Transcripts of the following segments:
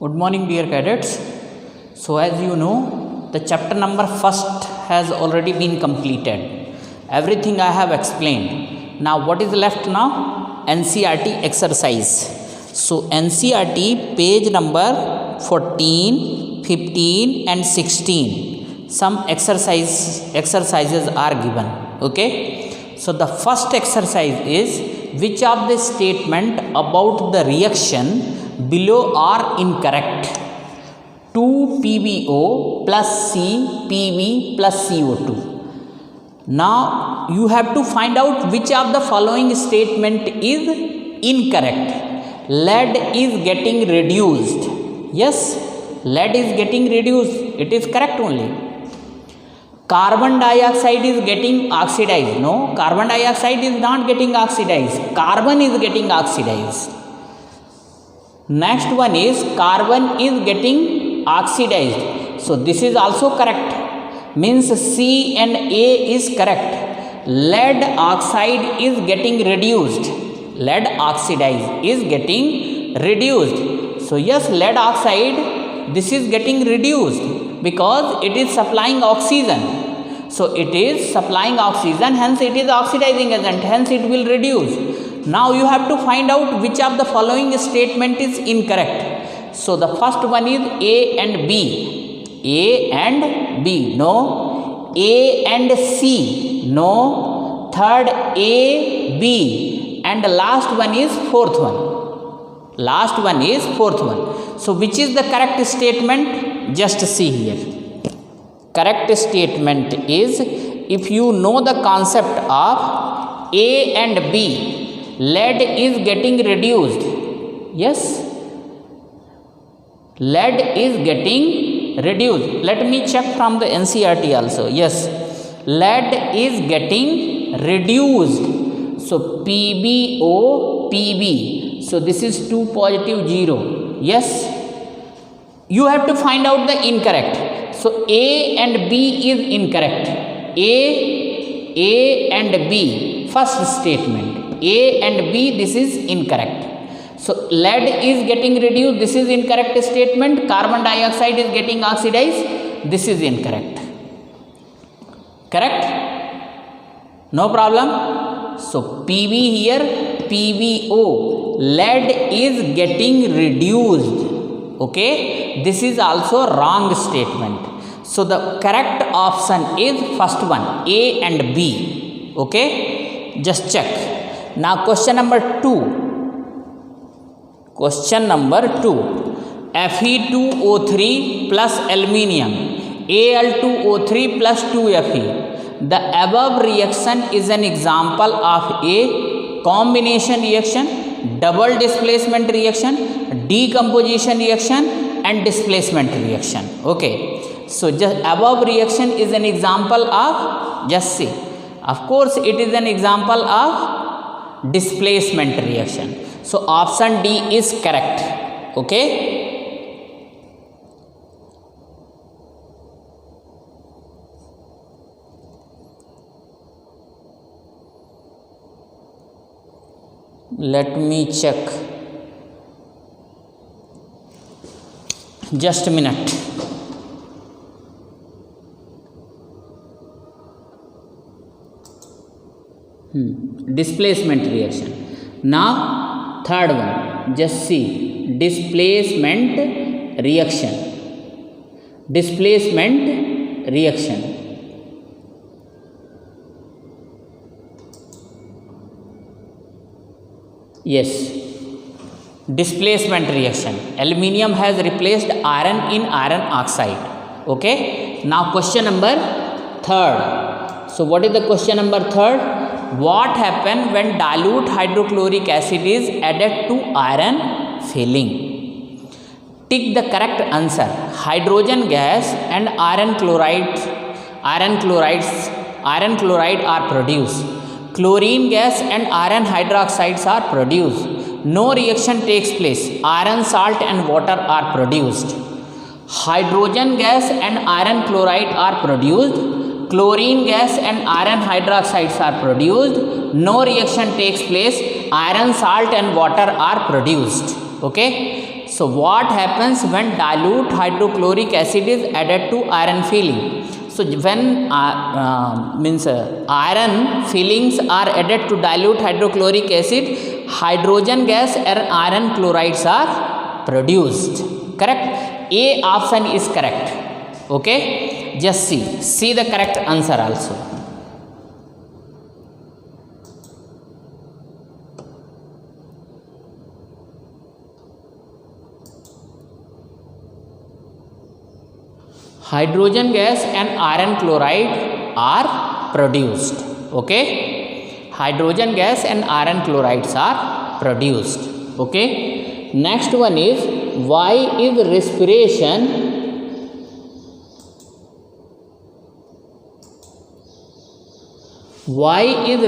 Good morning, dear cadets. So, as you know, the chapter number first has already been completed. Everything I have explained. Now, what is left now? NCERT exercise. So, NCERT page number 14, 15 and 16. Some exercises are given. Okay. So, the first exercise is which of the statement about the reaction below are incorrect. 2 PbO plus C Pb plus CO2. Now you have to find out which of the following statement is incorrect. Lead is getting reduced. Yes, lead is getting reduced. It is correct only. Carbon dioxide is getting oxidized. No, carbon dioxide is not getting oxidized. Carbon is getting oxidized. Next one is carbon is getting oxidized. So this is also correct. Means C and A is correct. Lead oxide is getting reduced. Lead oxidized is getting reduced. So yes, lead oxide, this is getting reduced because it is supplying oxygen. So it is supplying oxygen, hence it is oxidizing agent, hence it will reduce. Now you have to find out which of the following statement is incorrect. So the first one is A and B. A and B. No. A and C. No. Third A, B. And the last one is fourth one. Last one is fourth one. So which is the correct statement? Just see here. Correct statement is, if you know the concept of A and B, lead is getting reduced. Yes, lead is getting reduced. Let me check from the NCERT also. Yes, lead is getting reduced. So PbO, Pb. So this is 2 positive 0. Yes, you have to find out the incorrect. So A and B is incorrect. A and B. First statement. A and B, this is incorrect. So lead is getting reduced, this is incorrect statement. Carbon dioxide is getting oxidized, this is incorrect. Correct? No problem. So Pb here, PbO, lead is getting reduced. Okay, this is also wrong statement. So the correct option is first one, A and B. Okay, just check. Now question number 2. Question number 2. Fe2O3 plus aluminium, Al2O3 plus 2Fe. The above reaction is an example of a combination reaction, double displacement reaction, decomposition reaction and displacement reaction. Okay. So just above reaction is an example of, just see. Of course, it is an example of displacement reaction. So option D is correct. Okay. Let me check. Just a minute. Displacement reaction. Now third one, just see, displacement reaction. Displacement reaction. Yes, displacement reaction. Aluminium has replaced iron in iron oxide. Okay. Now question number 3rd. So what is the question number 3rd? What happens when dilute hydrochloric acid is added to iron filling? Tick the correct answer. Hydrogen gas and iron chloride are produced. Chlorine gas and iron hydroxides are produced. No reaction takes place. Iron salt and water are produced. Hydrogen gas and iron chloride are produced. Chlorine gas and iron hydroxides are produced. No reaction takes place. Iron salt and water are produced. Okay. So what happens when dilute hydrochloric acid is added to iron filling? So when iron fillings are added to dilute hydrochloric acid, hydrogen gas and iron chlorides are produced. Correct? A option is correct. Okay, just see the correct answer also. Hydrogen gas and iron chloride are produced. Okay, hydrogen gas and iron chlorides are produced. Okay, next one is, why is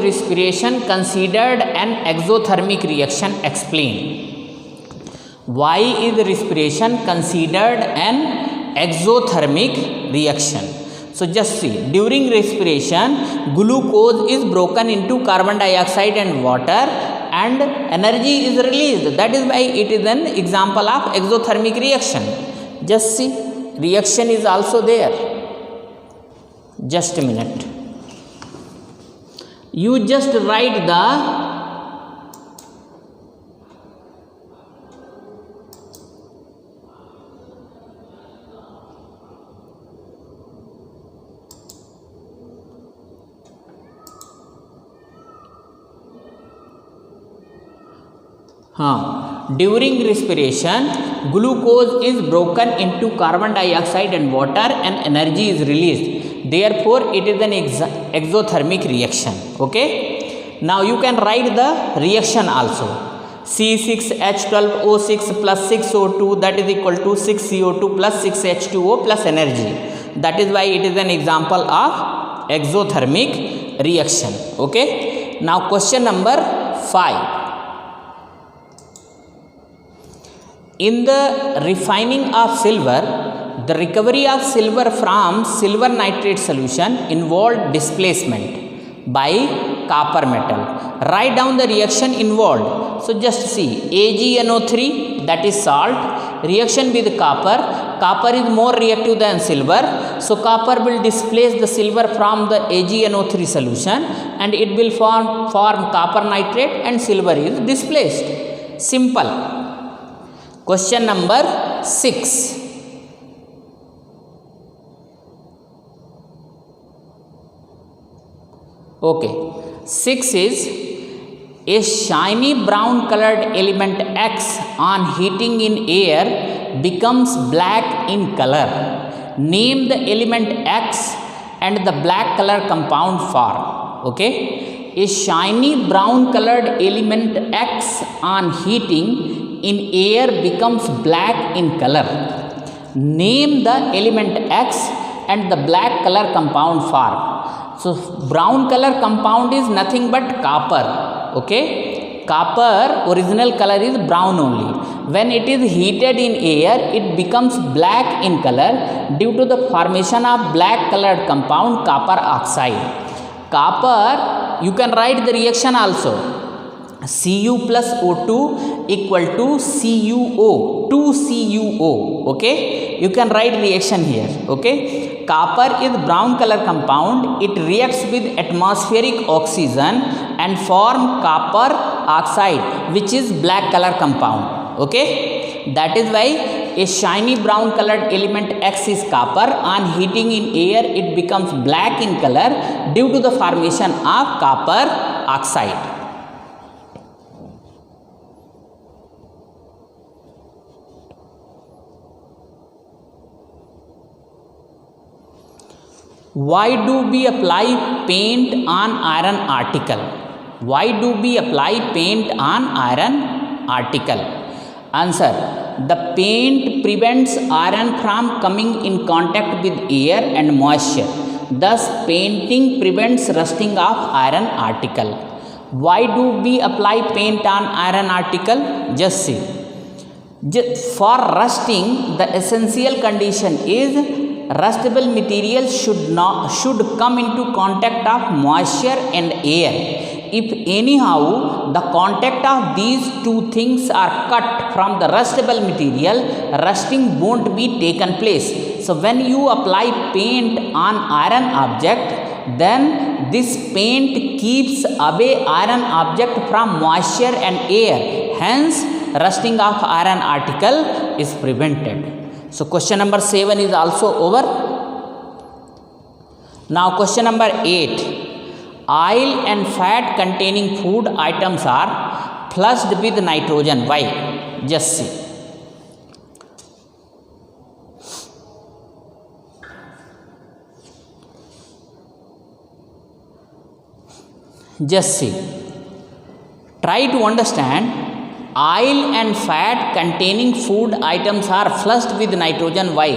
respiration considered an exothermic reaction? Explain. Why is respiration considered an exothermic reaction? So just see, during respiration glucose is broken into carbon dioxide and water and energy is released. That is why it is an example of exothermic reaction. Just see, reaction is also there. Just a minute, you just write the during respiration glucose is broken into carbon dioxide and water and energy is released. Therefore it is an exothermic reaction. Okay, now you can write the reaction also. C6H12O6 plus 6O2, that is equal to 6CO2 plus 6H2O plus energy. That is why it is an example of exothermic reaction. Okay, now question number 5. In the refining of silver, the recovery of silver from silver nitrate solution involved displacement by copper metal. Write down the reaction involved. So just see, AgNO3, that is salt, reaction with copper. Copper is more reactive than silver, so copper will displace the silver from the AgNO3 solution and it will form copper nitrate and silver is displaced. Simple. Question number 6. Okay, 6 is, a shiny brown colored element X on heating in air becomes black in color. Name the element X and the black color compound form. Okay, a shiny brown colored element X on heating in air becomes black in color. Name the element X and the black color compound form. So brown color compound is nothing but copper. Okay, copper original color is brown only. When it is heated in air, it becomes black in color due to the formation of black colored compound copper oxide. Copper, you can write the reaction also. Cu plus O2 equal to CuO, 2CuO. Okay, you can write reaction here. Okay, copper is brown color compound. It reacts with atmospheric oxygen and form copper oxide, which is black color compound. Okay, that is why a shiny brown colored element X is copper. On heating in air, it becomes black in color due to the formation of copper oxide. Why do we apply paint on iron article? Why do we apply paint on iron article? Answer. The paint prevents iron from coming in contact with air and moisture. Thus, painting prevents rusting of iron article. Why do we apply paint on iron article? Just see. For rusting, the essential condition is rustable material should come into contact of moisture and air. if anyhow the contact of these two things are cut from the rustable material, rusting won't be taken place. So when you apply paint on iron object, then this paint keeps away iron object from moisture and air, hence rusting of iron article is prevented. So question number 7 is also over. Now question number 8. Oil and fat containing food items are flushed with nitrogen. Why? Just see. Just see. Try to understand. Oil and fat containing food items are flushed with nitrogen. Why?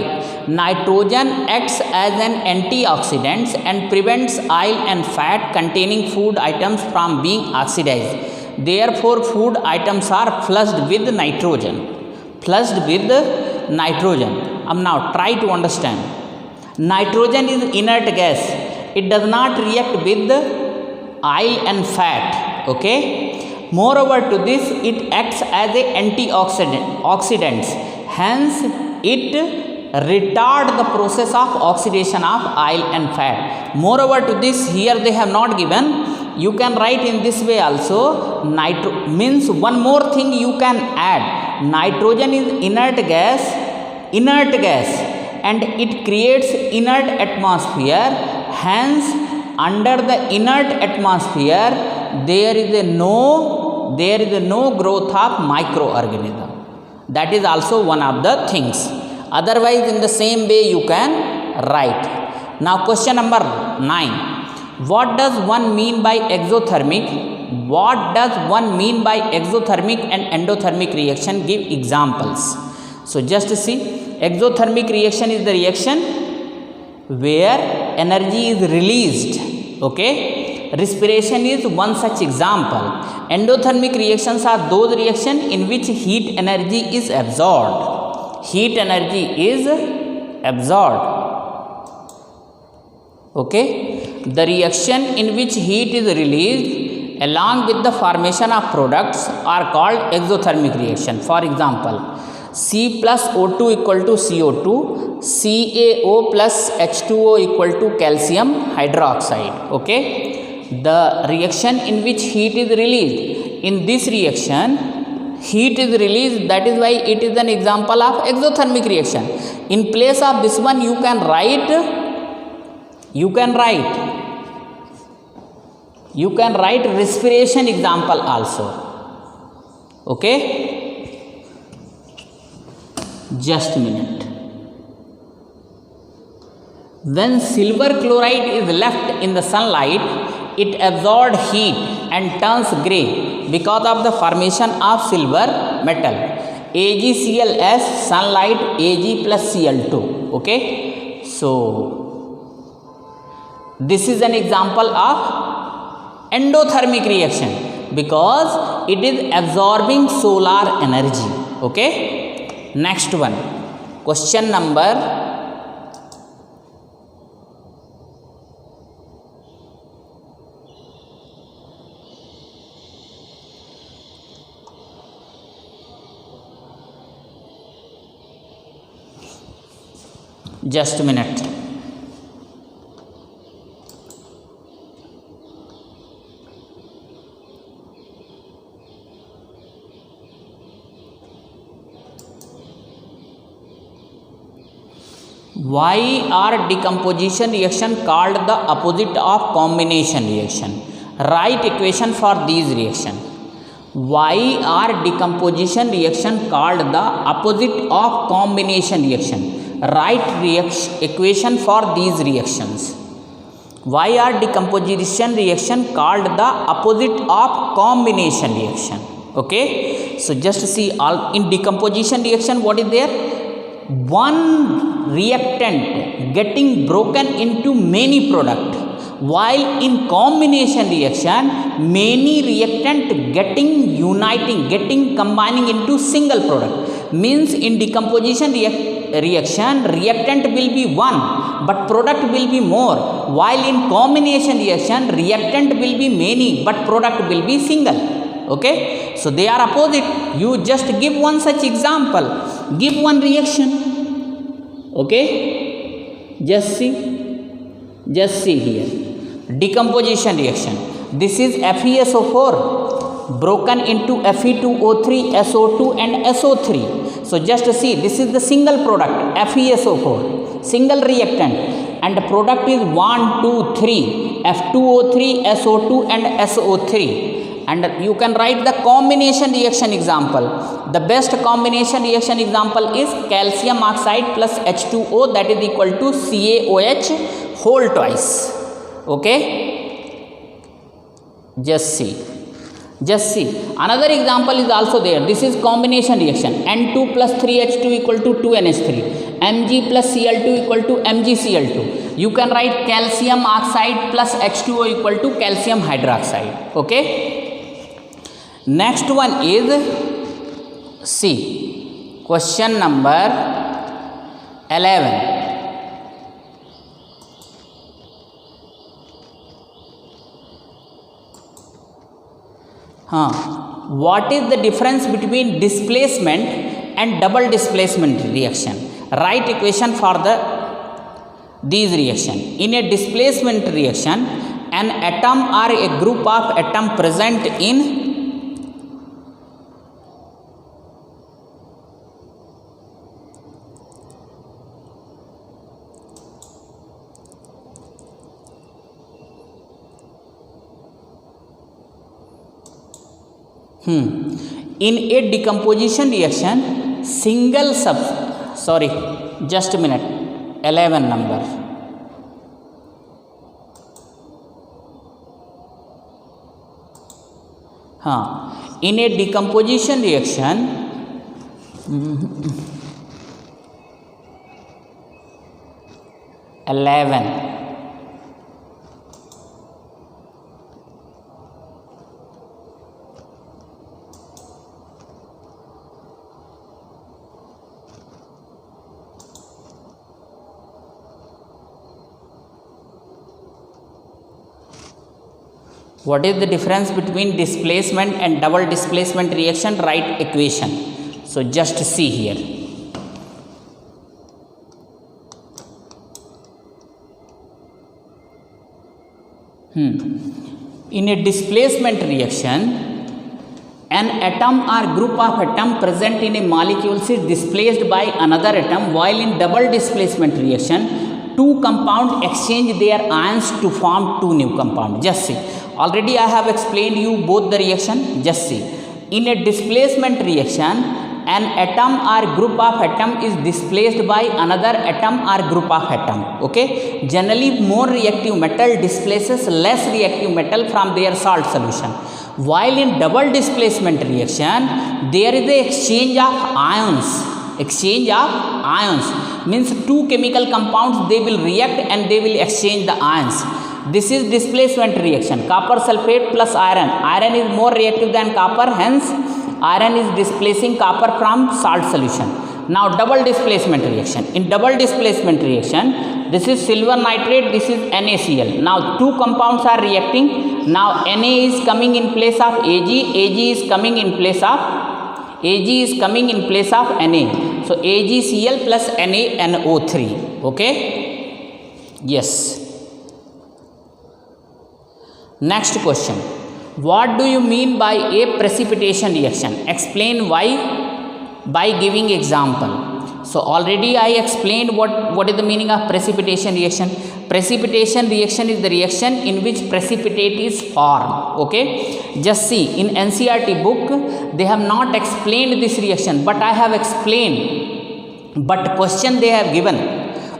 Nitrogen acts as an antioxidant and prevents oil and fat containing food items from being oxidized. Therefore, food items are flushed with nitrogen. Flushed with nitrogen. Now try to understand. Nitrogen is inert gas. It does not react with oil and fat. Okay. Moreover to this, it acts as a antioxidant. Hence, it retard the process of oxidation of oil and fat. Moreover to this, here they have not given. You can write in this way also. Means one more thing you can add. Nitrogen is inert gas, and it creates inert atmosphere. Hence, under the inert atmosphere, there is no growth of microorganism. That is also one of the things. Otherwise, in the same way you can write. Now question number 9. What does one mean by exothermic? What does one mean by exothermic and endothermic reaction? Give examples. So just see, exothermic reaction is the reaction where energy is released. Okay. Respiration is one such example. Endothermic reactions are those reactions in which heat energy is absorbed. Heat energy is absorbed. Okay. The reaction in which heat is released along with the formation of products are called exothermic reaction. For example, C plus O2 equal to CO2, CaO plus H2O equal to calcium hydroxide. Okay. The reaction in which heat is released. In this reaction, heat is released. That is why it is an example of exothermic reaction. In place of this one, you can write respiration example also. Okay. Just a minute. When silver chloride is left in the sunlight, it absorbs heat and turns grey because of the formation of silver metal. AgClS, sunlight, Ag plus Cl2. Okay. So, this is an example of endothermic reaction because it is absorbing solar energy. Okay. Next one. Question number just a minute. Why are decomposition reaction called the opposite of combination reaction? Write equation for these reaction. Why are decomposition reaction called the opposite of combination reaction? Write equation for these reactions. Why are decomposition reaction called the opposite of combination reaction? Okay. So just see, all in decomposition reaction, what is there? One reactant getting broken into many product, while in combination reaction many reactant getting combining into single product. Means in decomposition reaction reactant will be one but product will be more. while in combination reaction reactant will be many but product will be single. Okay, so they are opposite. You just give one such example, give one reaction. Okay, just see here, decomposition reaction. This is FeSO4 broken into Fe2O3, SO2 and SO3. So just see, this is the single product FeSO4, single reactant, and the product is 1 2 3 F2O3, SO2 and SO3. And you can write the combination reaction example. The best combination reaction example is calcium oxide plus H2O, that is equal to CaOH whole twice. Okay, just see. Another example is also there. This is combination reaction. N2 plus 3H2 equal to 2NH3. Mg plus Cl2 equal to MgCl2. You can write calcium oxide plus H2O equal to calcium hydroxide. Okay. Next one is C. Question number 11. What is the difference between displacement and double displacement reaction? Write equation for these reaction. In a displacement reaction, an atom or a group of atom present in in a decomposition reaction, single just a minute, 11 number. In a decomposition reaction, what is the difference between displacement and double displacement reaction? Write equation. So just see here. In a displacement reaction, an atom or group of atom present in a molecule is displaced by another atom, while in double displacement reaction, two compounds exchange their ions to form two new compounds. Just see. Already I have explained you both the reaction. Just see. In a displacement reaction, an atom or group of atom is displaced by another atom or group of atom. Okay. Generally, more reactive metal displaces less reactive metal from their salt solution. While in double displacement reaction, there is a exchange of ions. Exchange of ions means two chemical compounds, they will react and they will exchange the ions. This is displacement reaction. Copper sulfate plus iron. Iron is more reactive than copper, hence iron is displacing copper from salt solution. Now double displacement reaction. In double displacement reaction, this is silver nitrate, this is NaCl. Now two compounds are reacting. Now Na is coming in place of Ag, Ag is coming in place of Na. So AgCl plus NaNO3. Okay? Yes. Next question. What do you mean by a precipitation reaction? Explain why by giving example. So already I explained what is the meaning of precipitation reaction. Precipitation reaction is the reaction in which precipitate is formed. Okay. Just see, in NCERT book they have not explained this reaction, but I have explained. But question they have given.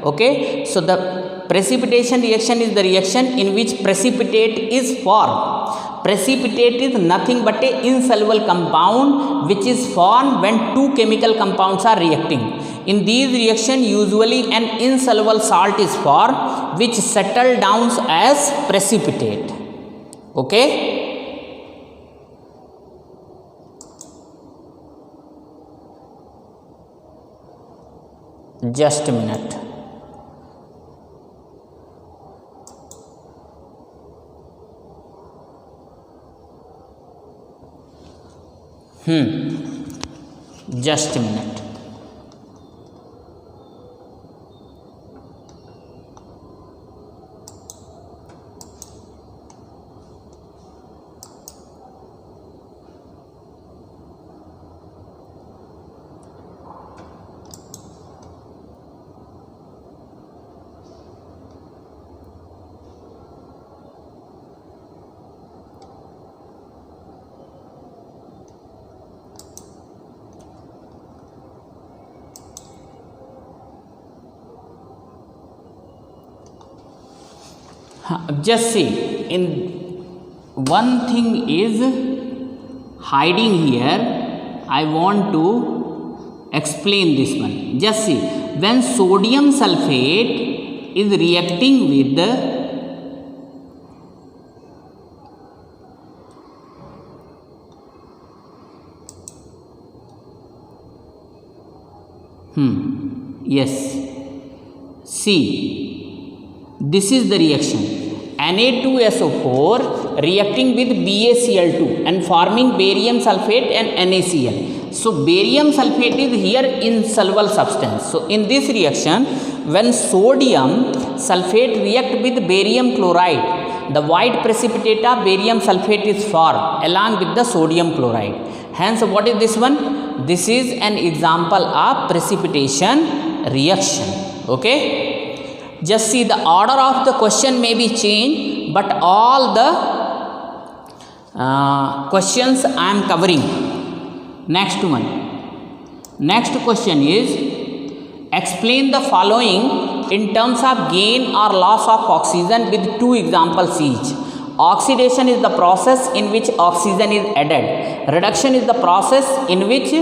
Okay. So the precipitation reaction is the reaction in which precipitate is formed. Precipitate is nothing but a insoluble compound which is formed when two chemical compounds are reacting. In these reactions, usually an insoluble salt is formed which settle down as precipitate. Okay? Just a minute. Just a minute. Just see, in one thing is hiding here. I want to explain this one. Just see, when sodium sulfate is reacting with the yes, see, this is the reaction. Na2SO4 reacting with BaCl2 and forming barium sulfate and NaCl. So barium sulfate is here insoluble substance. So in this reaction, when sodium sulfate react with barium chloride, the white precipitate of barium sulfate is formed along with the sodium chloride. Hence, what is this one? This is an example of precipitation reaction. Okay. Just see, the order of the question may be changed, but all the questions I am covering. Next one. Next question is, explain the following in terms of gain or loss of oxygen with two examples each. Oxidation is the process in which oxygen is added. Reduction is the process in which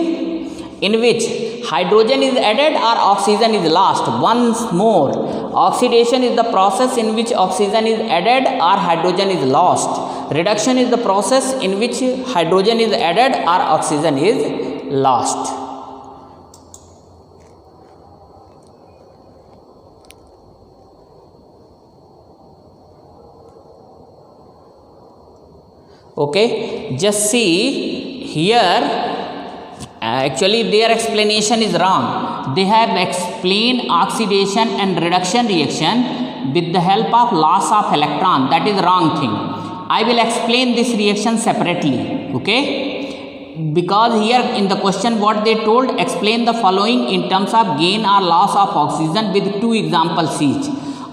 hydrogen is added or oxygen is lost. Once more, oxidation is the process in which oxygen is added or hydrogen is lost. Reduction is the process in which hydrogen is added or oxygen is lost. Okay, just see here. Actually, their explanation is wrong. They have explained oxidation and reduction reaction with the help of loss of electron. That is wrong thing. I will explain this reaction separately. Okay. Because here in the question what they told, explain the following in terms of gain or loss of oxygen with two examples each.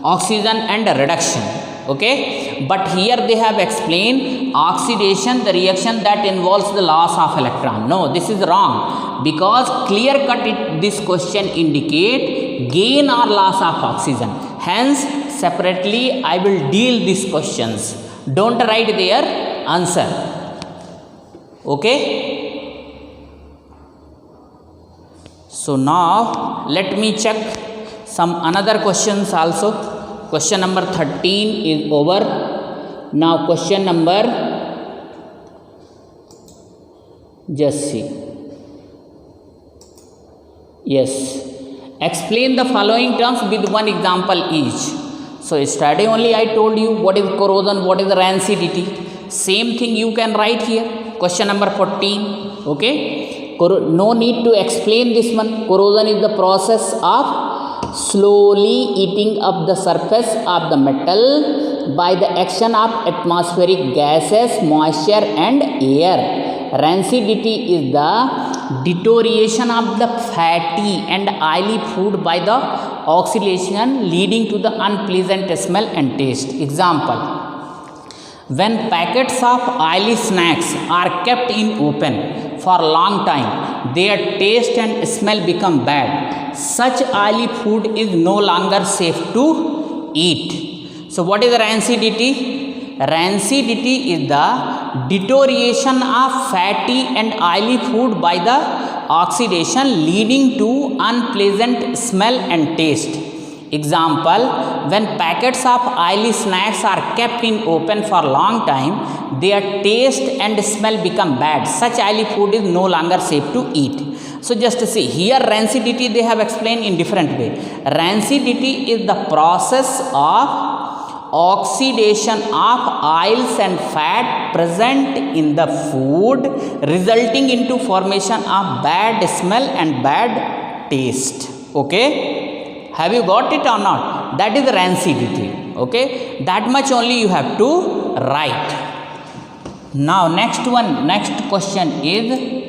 Oxygen and reduction. Okay. But here they have explained oxidation, the reaction that involves the loss of electron. No, this is wrong, because clear cut this question indicate gain or loss of oxygen. Hence, separately I will deal these questions. Don't write their answer. Okay. So now let me check some another questions also. Question number 13 is over. Now question number, just see, yes, explain the following terms with one example each. So yesterday only I told you what is corrosion, what is rancidity. Same thing you can write here. Question number 14. Okay, no need to explain this one. Corrosion is the process of slowly eating up the surface of the metal by the action of atmospheric gases, moisture and air. Rancidity is the deterioration of the fatty and oily food by the oxidation, leading to the unpleasant smell and taste. Example: when packets of oily snacks are kept in open for a long time, their taste and smell become bad. Such oily food is no longer safe to eat. So what is rancidity? Rancidity is the deterioration of fatty and oily food by the oxidation, leading to unpleasant smell and taste. Example: when packets of oily snacks are kept in open for a long time, their taste and smell become bad. Such oily food is no longer safe to eat. So just see here, rancidity they have explained in different way. Rancidity is the process of oxidation of oils and fat present in the food resulting into formation of bad smell and bad taste. Okay, have you got it or not? That is rancidity. Okay, that much only you have to write. Now next question is,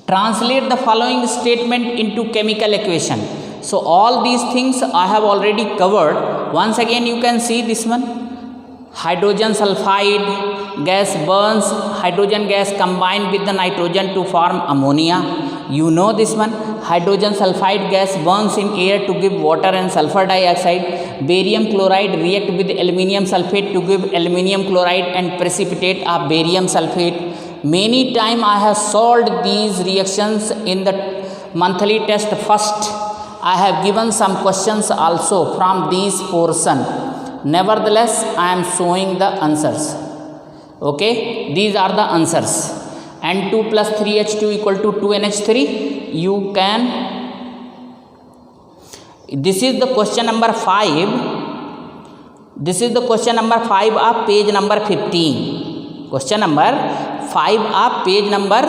translate the following statement into chemical equation. So all these things I have already covered. Once again you can see this one. Hydrogen sulfide gas burns, hydrogen gas combined with the nitrogen to form ammonia. You know this one. Hydrogen sulfide gas burns in air to give water and sulfur dioxide. Barium chloride react with aluminium sulfate to give aluminium chloride and precipitate of barium sulfate. Many times I have solved these reactions in the monthly test. First, I have given some questions also from these portion. Nevertheless, I am showing the answers. Okay, these are the answers. N2 plus 3H2 equal to 2NH3. You can, this is the question number 5. This is the question number 5 of page number 15. Question number 5 of page number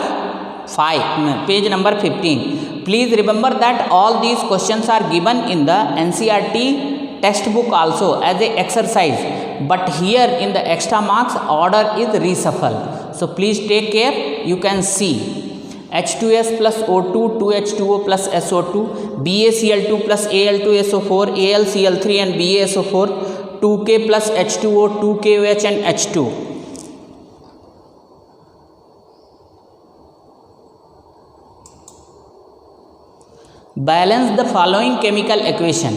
15. Please remember that all these questions are given in the NCERT textbook also as a exercise, but here in the extra marks order is reshuffle. So please take care. You can see H2S plus O2, 2H2O plus SO2, BaCl2 plus Al2SO4, AlCl3 and BaSO4, 2K plus H2O, 2KOH and H2. Balance the following chemical equation.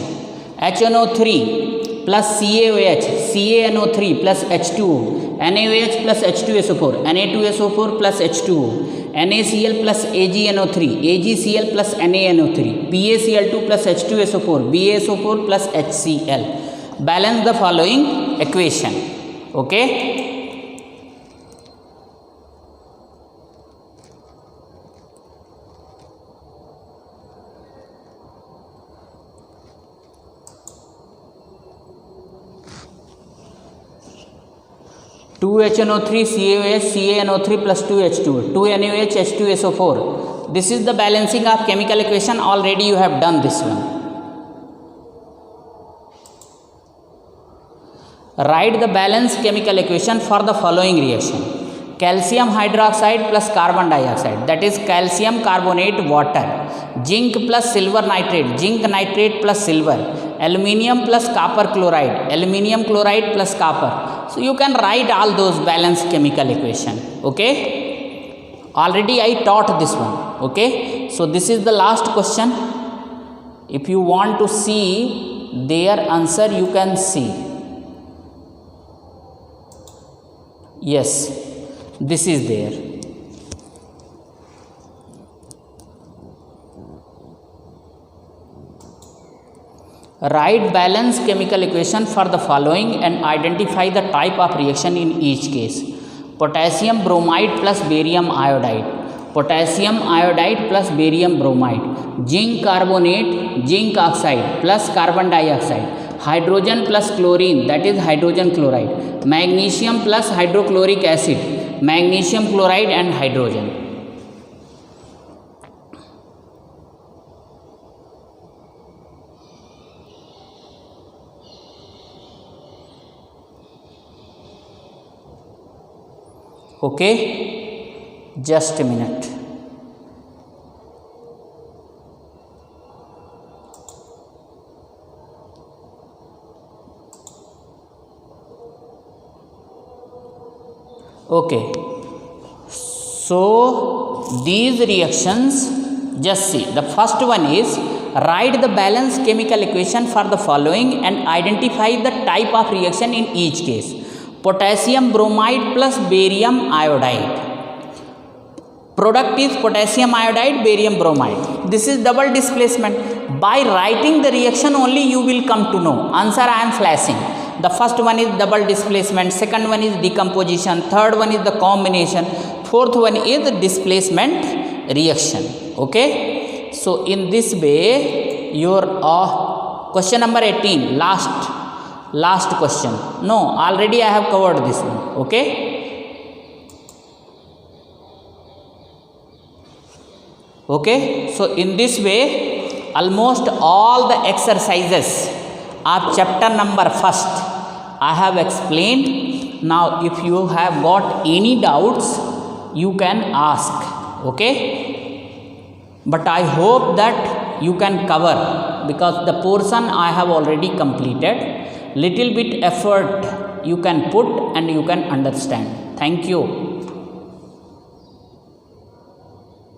HNO3 plus CaOH, CaNO3 plus H2O, NaOH plus H2SO4, Na2SO4 plus H2O, NaCl plus AgNO3, AgCl plus NaNO3, BaCl2 plus H2SO4, BaSO4 plus HCl. Balance the following equation. Okay. Two HNO3 CaOH CaNO3 plus 2H2O, 2 NaOH H2SO4. This is the balancing of chemical equation. Already you have done this one. Write the balanced chemical equation for the following reaction. Calcium hydroxide plus carbon dioxide, that is calcium carbonate water. Zinc plus silver nitrate, zinc nitrate plus silver. Aluminium plus copper chloride, aluminium chloride plus copper. So you can write all those balanced chemical equation. Okay, already I taught this one. Okay, so this is the last question. If you want to see their answer, you can see. Yes, this is there. Write balanced chemical equation for the following and identify the type of reaction in each case. Potassium bromide plus barium iodide, potassium iodide plus barium bromide, zinc carbonate, zinc oxide plus carbon dioxide, hydrogen plus chlorine, that is hydrogen chloride, magnesium plus hydrochloric acid, magnesium chloride and hydrogen. Okay, just a minute. Okay, so these reactions, just see, the first one is write the balanced chemical equation for the following and identify the type of reaction in each case. Potassium bromide plus barium iodide. Product is potassium iodide, barium bromide. This is double displacement. By writing the reaction only you will come to know. Answer I am flashing. The first one is double displacement, second one is decomposition, third one is the combination, fourth one is the displacement reaction. Okay, so in this way your question number 18, last last question. No, already I have covered this one. Okay. Okay, so in this way almost all the exercises of chapter number first I have explained. Now if you have got any doubts you can ask. Okay, but I hope that you can cover, because the portion I have already completed. Little bit effort you can put and you can understand. Thank you.